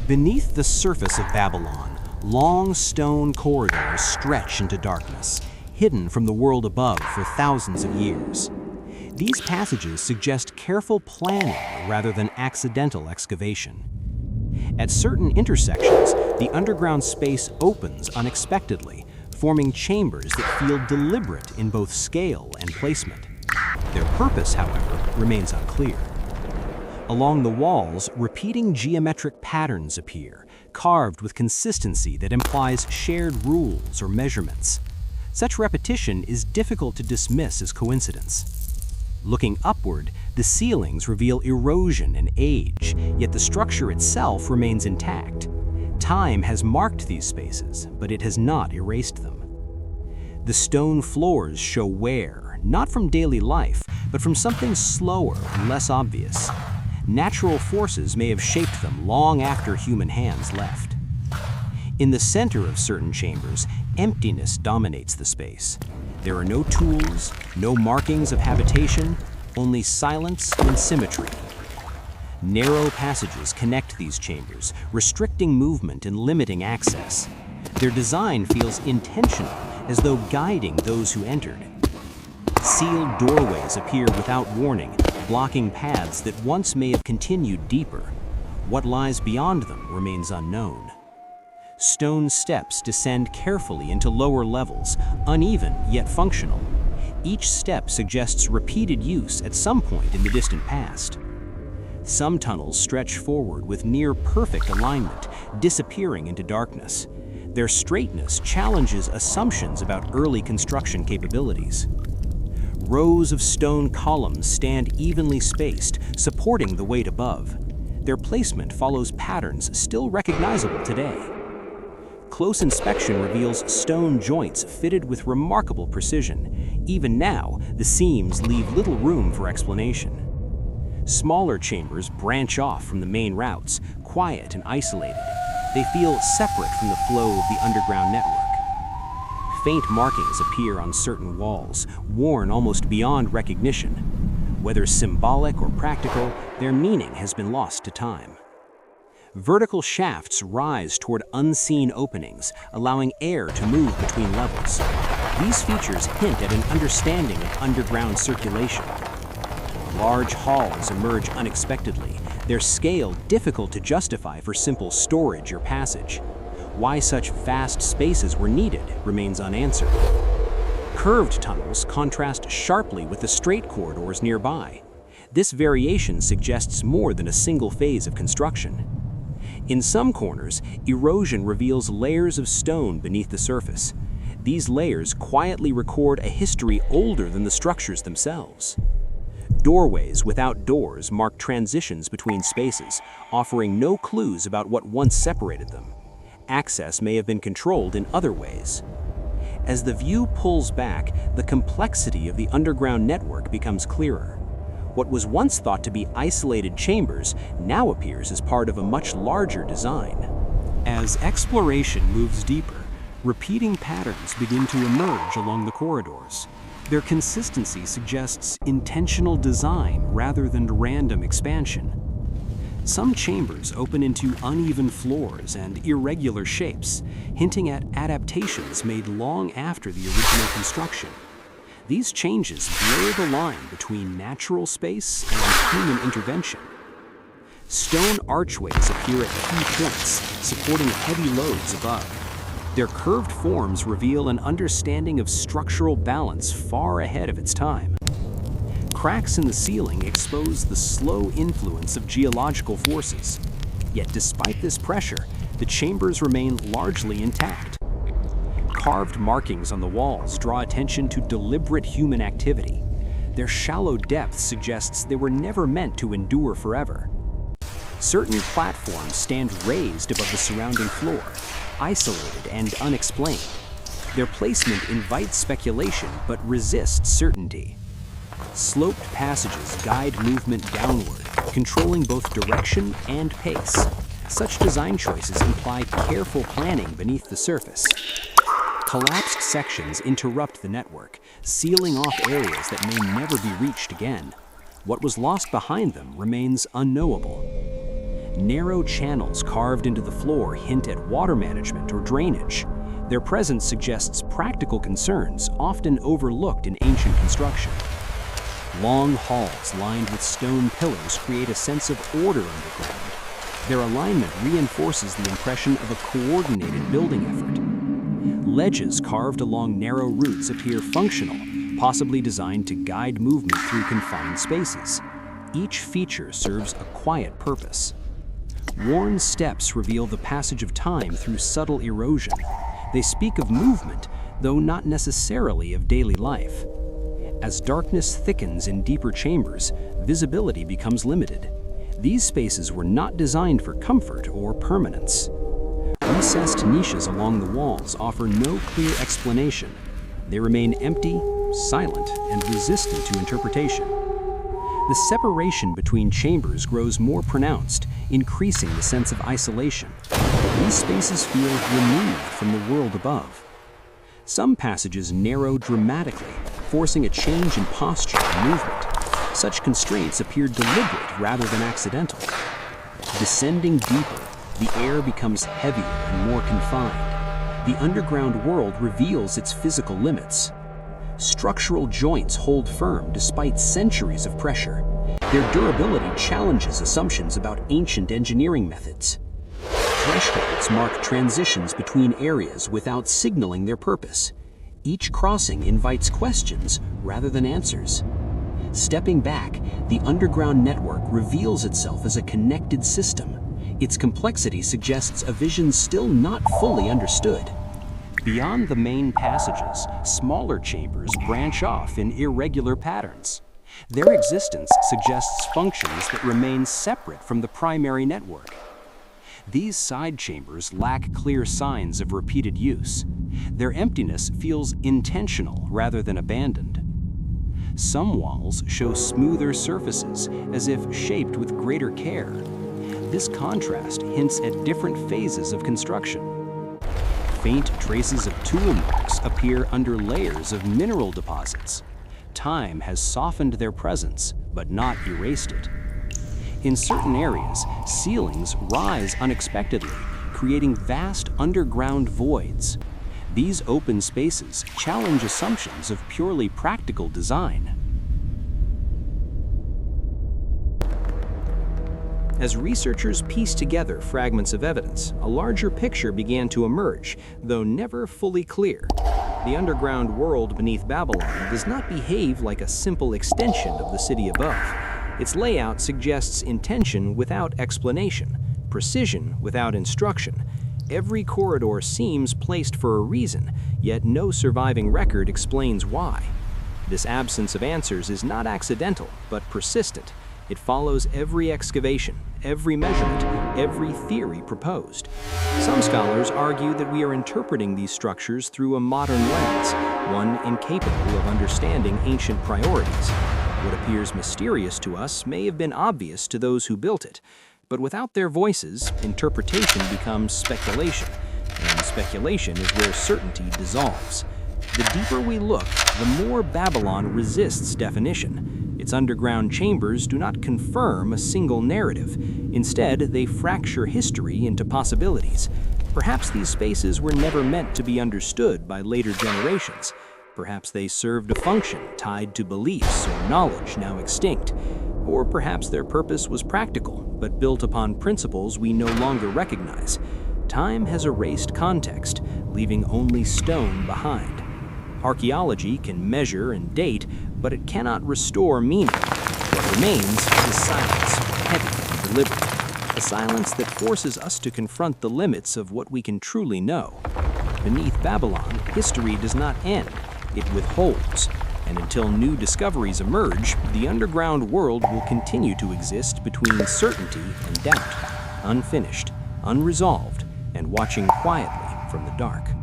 Beneath the surface of Babylon, long stone corridors stretch into darkness, hidden from the world above for thousands of years. These passages suggest careful planning rather than accidental excavation. At certain intersections, the underground space opens unexpectedly, forming chambers that feel deliberate in both scale and placement. Their purpose, however, remains unclear. Along the walls, repeating geometric patterns appear, carved with consistency that implies shared rules or measurements. Such repetition is difficult to dismiss as coincidence. Looking upward, the ceilings reveal erosion and age, yet the structure itself remains intact. Time has marked these spaces, but it has not erased them. The stone floors show wear, not from daily life, but from something slower and less obvious. Natural forces may have shaped them long after human hands left. In the center of certain chambers, emptiness dominates the space. There are no tools, no markings of habitation, only silence and symmetry. Narrow passages connect these chambers, restricting movement and limiting access. Their design feels intentional, as though guiding those who entered. Sealed doorways appear without warning, blocking paths that once may have continued deeper. What lies beyond them remains unknown. Stone steps descend carefully into lower levels, uneven yet functional. Each step suggests repeated use at some point in the distant past. Some tunnels stretch forward with near-perfect alignment, disappearing into darkness. Their straightness challenges assumptions about early construction capabilities. Rows of stone columns stand evenly spaced, supporting the weight above. Their placement follows patterns still recognizable today. Close inspection reveals stone joints fitted with remarkable precision. Even now, the seams leave little room for explanation. Smaller chambers branch off from the main routes, quiet and isolated. They feel separate from the flow of the underground network. Faint markings appear on certain walls, worn almost beyond recognition. Whether symbolic or practical, their meaning has been lost to time. Vertical shafts rise toward unseen openings, allowing air to move between levels. These features hint at an understanding of underground circulation. Large halls emerge unexpectedly, their scale difficult to justify for simple storage or passage. Why such vast spaces were needed remains unanswered. Curved tunnels contrast sharply with the straight corridors nearby. This variation suggests more than a single phase of construction. In some corners, erosion reveals layers of stone beneath the surface. These layers quietly record a history older than the structures themselves. Doorways without doors mark transitions between spaces, offering no clues about what once separated them. Access may have been controlled in other ways. As the view pulls back, the complexity of the underground network becomes clearer. What was once thought to be isolated chambers now appears as part of a much larger design. As exploration moves deeper, repeating patterns begin to emerge along the corridors. Their consistency suggests intentional design rather than random expansion. Some chambers open into uneven floors and irregular shapes, hinting at adaptations made long after the original construction. These changes blur the line between natural space and human intervention. Stone archways appear at key points, supporting heavy loads above. Their curved forms reveal an understanding of structural balance far ahead of its time. Cracks in the ceiling expose the slow influence of geological forces. Yet despite this pressure, the chambers remain largely intact. Carved markings on the walls draw attention to deliberate human activity. Their shallow depth suggests they were never meant to endure forever. Certain platforms stand raised above the surrounding floor, isolated and unexplained. Their placement invites speculation but resists certainty. Sloped passages guide movement downward, controlling both direction and pace. Such design choices imply careful planning beneath the surface. Collapsed sections interrupt the network, sealing off areas that may never be reached again. What was lost behind them remains unknowable. Narrow channels carved into the floor hint at water management or drainage. Their presence suggests practical concerns often overlooked in ancient construction. Long halls lined with stone pillars create a sense of order underground. Their alignment reinforces the impression of a coordinated building effort. Ledges carved along narrow routes appear functional, possibly designed to guide movement through confined spaces. Each feature serves a quiet purpose. Worn steps reveal the passage of time through subtle erosion. They speak of movement, though not necessarily of daily life. As darkness thickens in deeper chambers, visibility becomes limited. These spaces were not designed for comfort or permanence. Recessed niches along the walls offer no clear explanation. They remain empty, silent, and resistant to interpretation. The separation between chambers grows more pronounced, increasing the sense of isolation. These spaces feel removed from the world above. Some passages narrow dramatically, forcing a change in posture and movement. Such constraints appear deliberate rather than accidental. Descending deeper, the air becomes heavier and more confined. The underground world reveals its physical limits. Structural joints hold firm despite centuries of pressure. Their durability challenges assumptions about ancient engineering methods. Thresholds mark transitions between areas without signaling their purpose. Each crossing invites questions rather than answers. Stepping back, the underground network reveals itself as a connected system. Its complexity suggests a vision still not fully understood. Beyond the main passages, smaller chambers branch off in irregular patterns. Their existence suggests functions that remain separate from the primary network. These side chambers lack clear signs of repeated use. Their emptiness feels intentional rather than abandoned. Some walls show smoother surfaces, as if shaped with greater care. This contrast hints at different phases of construction. Faint traces of tool marks appear under layers of mineral deposits. Time has softened their presence, but not erased it. In certain areas, ceilings rise unexpectedly, creating vast underground voids. These open spaces challenge assumptions of purely practical design. As researchers pieced together fragments of evidence, a larger picture began to emerge, though never fully clear. The underground world beneath Babylon does not behave like a simple extension of the city above. Its layout suggests intention without explanation, precision without instruction. Every corridor seems placed for a reason, yet no surviving record explains why. This absence of answers is not accidental, but persistent. It follows every excavation, every measurement, every theory proposed. Some scholars argue that we are interpreting these structures through a modern lens, one incapable of understanding ancient priorities. What appears mysterious to us may have been obvious to those who built it, but without their voices, interpretation becomes speculation, and speculation is where certainty dissolves. The deeper we look, the more Babylon resists definition. Its underground chambers do not confirm a single narrative. Instead, they fracture history into possibilities. Perhaps these spaces were never meant to be understood by later generations. Perhaps they served a function tied to beliefs or knowledge now extinct. Or perhaps their purpose was practical, but built upon principles we no longer recognize. Time has erased context, leaving only stone behind. Archaeology can measure and date, but it cannot restore meaning. What remains is silence, heavy and deliberate. A silence that forces us to confront the limits of what we can truly know. Beneath Babylon, history does not end. It withholds, and until new discoveries emerge, the underground world will continue to exist between certainty and doubt, unfinished, unresolved, and watching quietly from the dark.